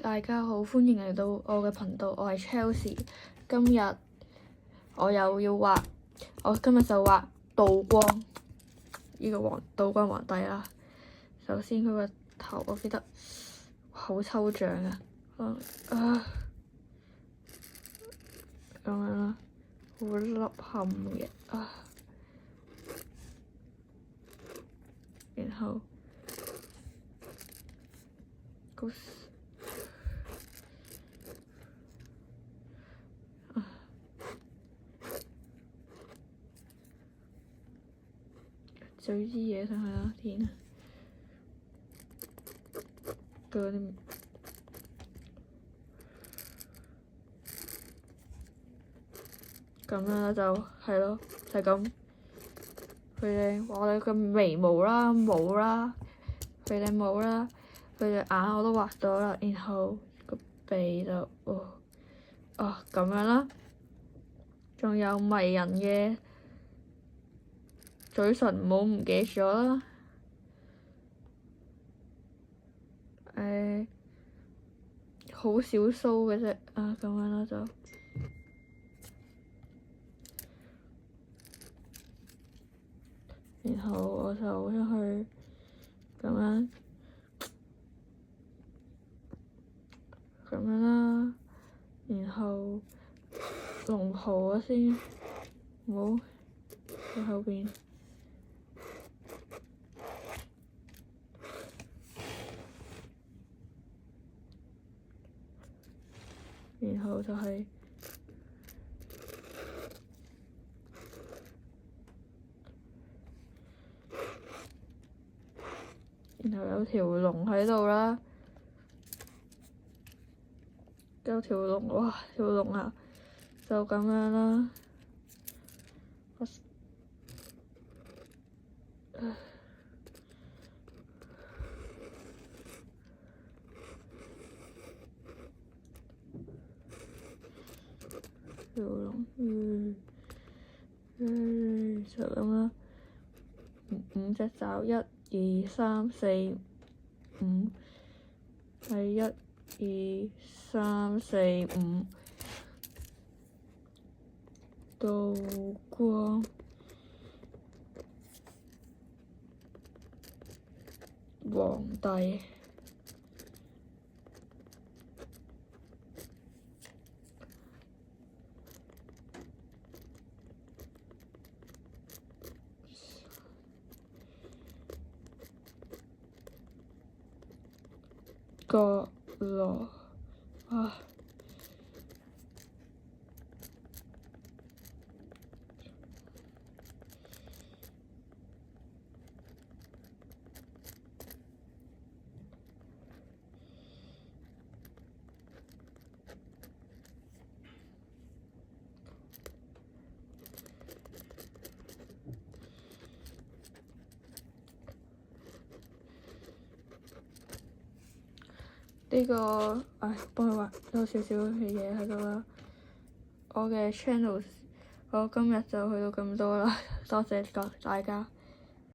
大家好，歡迎嚟到我嘅頻道，我係 Chelsea。今日我又要畫，我今日就畫道光呢個道光皇帝啦。首先佢個頭，我記得好抽象啊，咁樣啦，好凹陷嘅然後嘴啲嘢上去啦，天啊！嗰啲咁樣啦，就係咯，就係咁。佢哋我哋嘅眉毛啦、帽啦、佢哋帽啦、佢隻眼我都畫咗啦，然後個鼻就咁樣啦，仲有迷人嘅嘴唇，唔記咗啦。好少鬚嘅啫，咁樣啦就。然後我就將佢咁樣啦，然後龍袍先，唔好喺後邊。然後就係然後有條龍喺度啦，有條龍，哇！條龍啊，就咁樣啦。條龍，就咁啦。五隻爪，一、二、三、四、五，係1、2、3、4、5。道光皇帝。角落呢個幫佢畫多少少嘅嘢喺度啦。我嘅 channel 我今日就去到咁多啦，多謝大家。